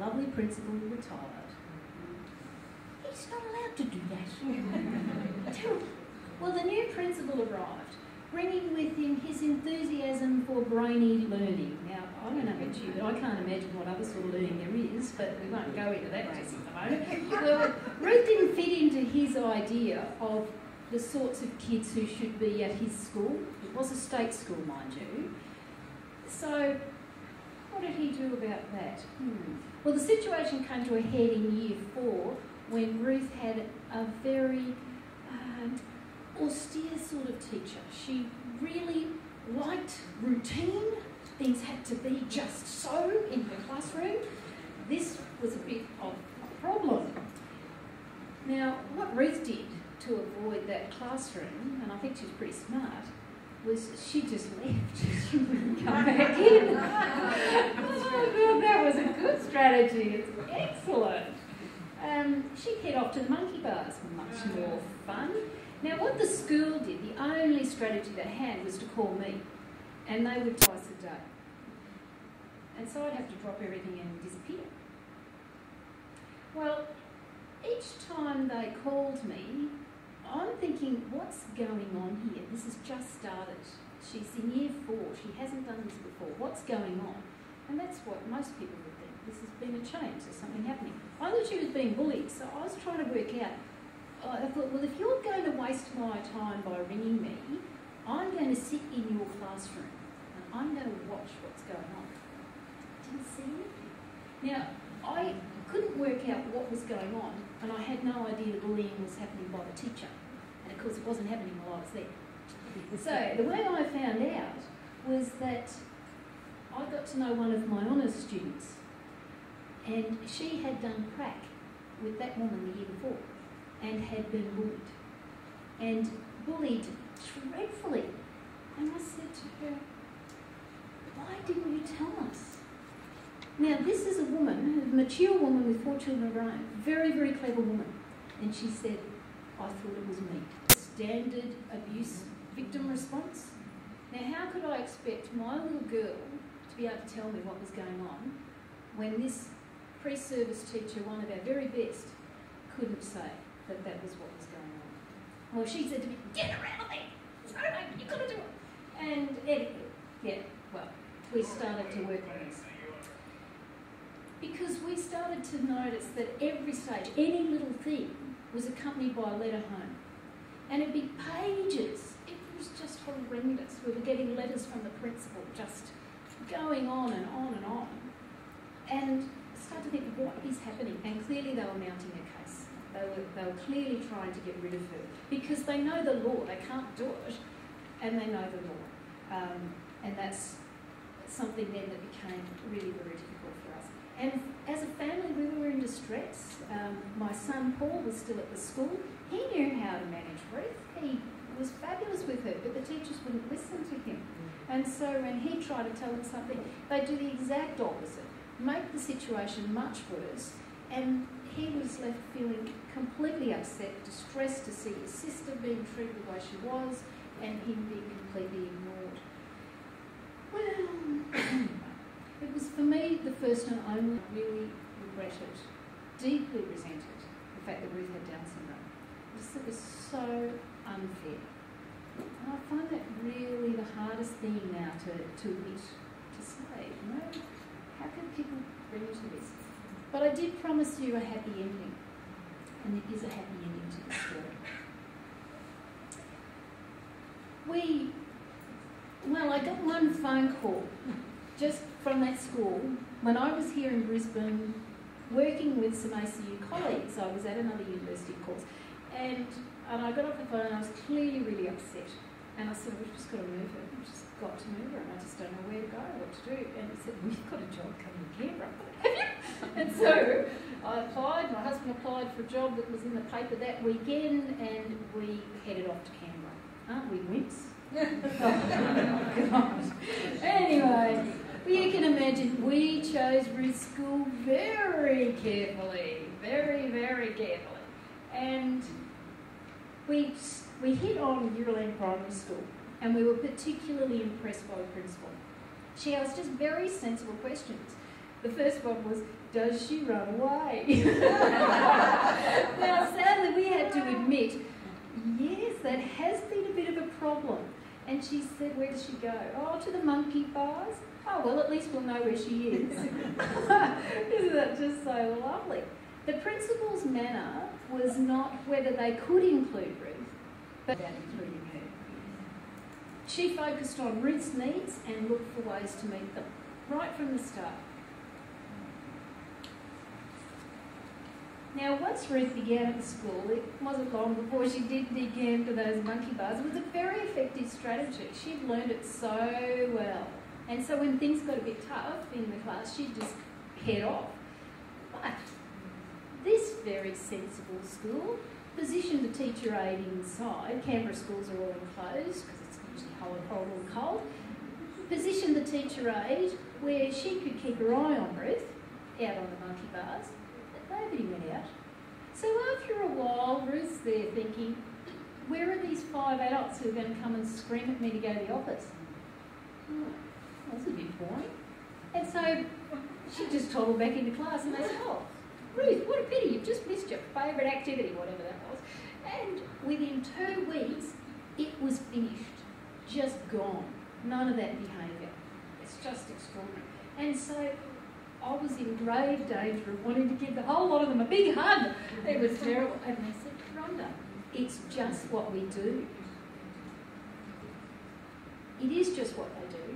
lovely principal retired. He's not allowed to do that. Terrible. Well, the new principal arrived, bringing with him his enthusiasm for brainy learning. Now, I don't know about you, but I can't imagine what other sort of learning there is, but we won't go into that just at the moment. Well, Ruth didn't fit into his idea of the sorts of kids who should be at his school. It was a state school, mind you. So, what did he do about that? Well, the situation came to a head in year 4 when Ruth had a very austere sort of teacher. She really liked routine. Things had to be just so in her classroom. This was a bit of a problem. Now, what Ruth did to avoid that classroom, and I think she was pretty smart, was she just left. She wouldn't come back in. Oh, God, that was a good strategy. It's excellent. She'd head off to the monkey bars, much more fun. Now, what the school did, the only strategy they had was to call me, and they would twice a day. And so I'd have to drop everything and disappear. Well, each time they called me, I'm thinking, what's going on here? This has just started. She's in year 4. She hasn't done this before. What's going on? And that's what most people would think. This has been a change. There's something happening. I thought she was being bullied, so I was trying to work out. I thought, well, if you're going to waste my time by ringing me, I'm going to sit in your classroom and I'm going to watch what's going on. Didn't see anything. Now, I couldn't work out what was going on, and I had no idea the bullying was happening by the teacher. And of course, it wasn't happening while I was there. So the way I found out was that I got to know one of my honours students, and she had done crack with that woman the year before and had been bullied, and bullied dreadfully. And I said to her, why didn't you tell us? Now, this is a woman, a mature woman with 4 children of her own, very, very clever woman. And she said, I thought it was me. Standard abuse victim response. Now, how could I expect my little girl to be able to tell me what was going on when this pre-service teacher, one of our very best, couldn't say that that was what was going on? Well, she said to me, get around me! You've got to do it! And anyway, we started to work on this. Because we started to notice that every stage, any little thing, was accompanied by a letter home. And it'd be pages. It was just horrendous. We were getting letters from the principal just going on and on and on. And I started to think, what is happening? And clearly they were mounting a case. They were clearly trying to get rid of her. Because they know the law. They can't do it. And they know the law. And that's something then that became really very difficult for us. And as a family, we were in distress. My son Paul was still at the school. He knew how to manage Ruth. He was fabulous with her, but the teachers wouldn't listen to him. And so when he tried to tell them something, they'd do the exact opposite, make the situation much worse. And he was left feeling completely upset, distressed to see his sister being treated the way she was, and him being completely ignored. Well, it was for me the first and only I really regretted, deeply resented the fact that Ruth had Down syndrome. It was so unfair. And I find that really the hardest thing now to admit, to say, you know, how can people bring you to this? But I did promise you a happy ending, and there is a happy ending to the story. I got one phone call just from that school when I was here in Brisbane working with some ACU colleagues. I was at another university course, and I got off the phone and I was clearly really upset. And I said, we've just got to move her. We've just got to move her, and I just don't know where to go, what to do. And he said, we've got a job coming to Canberra. Have you? And so I applied, my husband applied for a job that was in the paper that weekend, and we headed off to Canberra. Aren't we wimps? Oh, God. Anyway, well, you can imagine we chose Ruth's school very carefully, very, very carefully. And we hit on Yearland Primary School, and we were particularly impressed by the principal. She asked just very sensible questions. The first one was, does she run away? Now, sadly, we had to admit, yes, that has been a bit of a problem. And she said, where does she go? Oh, to the monkey bars. Oh, well, at least we'll know where she is. Isn't that just so lovely? The principal's manner was not whether they could include Ruth, but about including her. She focused on Ruth's needs and looked for ways to meet them, right from the start. Now, once Ruth began at the school, it wasn't long before she did dig into those monkey bars. It was a very effective strategy. She'd learned it so well. And so when things got a bit tough in the class, she'd just head off. But this very sensible school positioned the teacher aide inside. Canberra schools are all enclosed because it's usually horrible and cold. Positioned the teacher aide where she could keep her eye on Ruth out on the monkey bars. Nobody went out. So after a while, Ruth's there thinking, where are these 5 adults who are going to come and scream at me to go to the office? Oh, that's a bit boring. And so she just toddled back into class and they said, oh, Ruth, what a pity, you've just missed your favourite activity, whatever that was. And within 2 weeks, it was finished, just gone. None of that behaviour. It's just extraordinary. And so I was in grave danger of wanting to give the whole lot of them a big hug. It was terrible. And they said, Rhonda, it's just what we do. It is just what they do,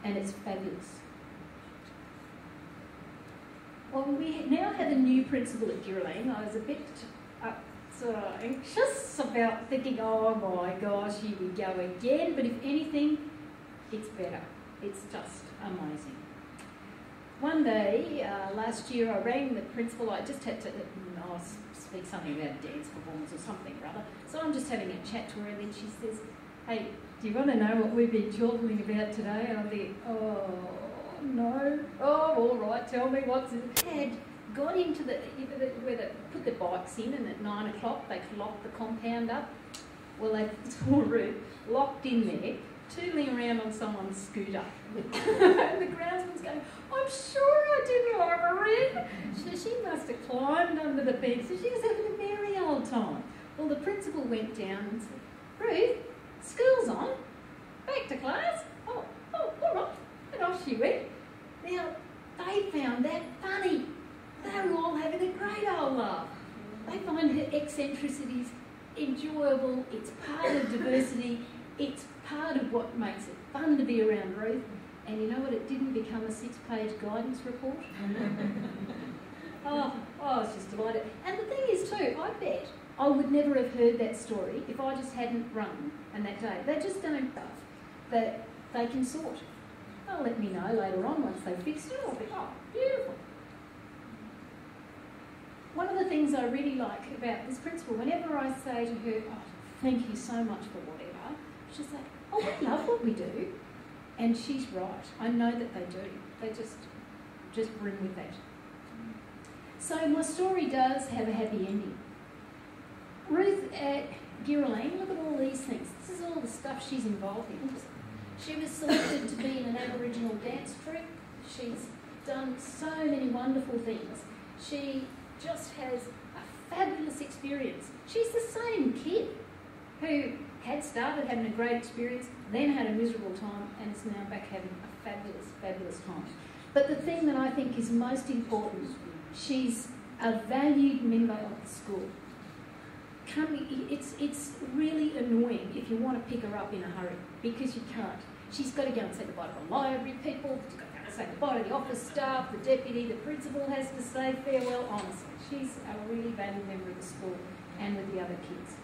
and it's fabulous. Well, we now have a new principal at Girraleen. I was a bit sort of anxious about thinking, oh my gosh, here we go again. But if anything, it's better. It's just amazing. One day, last year, I rang the principal. I just had to speak something about a dance performance or something or other. So I'm just having a chat to her, and then she says, hey, do you want to know what we've been chortling about today? And I'm like, oh, no. Oh, all right, tell me what's it. Had got into where they put the bikes in, and at 9 o'clock they locked the compound up. Well, they saw Ruth locked in there, tootling around on someone's scooter. And the groundsman's going, I'm sure I didn't lock her in. So she must have climbed under the bed. So she was having a merry old time. Well, the principal went down and said, Ruth, school's on. Back to class. Oh, all right. And off she went. Now, they found that funny. They were all having a great old laugh. They find her eccentricities enjoyable. It's part of diversity. It's part of what makes it fun to be around Ruth. And you know what? It didn't become a 6-page guidance report. I was just delighted. And the thing is too, I bet I would never have heard that story if I just hadn't run on that day. They just don't stuff that they can sort. They'll let me know later on once they've fixed it. I'll be, oh, beautiful. One of the things I really like about this principal, whenever I say to her, oh, thank you so much for whatever, she's like, oh, we love what we do. And she's right. I know that they do. They just bring with that. So my story does have a happy ending. Ruth at Girraleen, look at all these things. This is all the stuff she's involved in. She was selected to be in an Aboriginal dance troupe. She's done so many wonderful things. She just has a fabulous experience. She's the same kid who had started having a great experience, then had a miserable time, and is now back having a fabulous, fabulous time. But the thing that I think is most important, she's a valued member of the school. It's really annoying if you want to pick her up in a hurry, because you can't. She's got to go and say goodbye to the library people, she's got to go and say goodbye to the office staff, the deputy, the principal has to say farewell. Honestly, she's a really valued member of the school and with the other kids.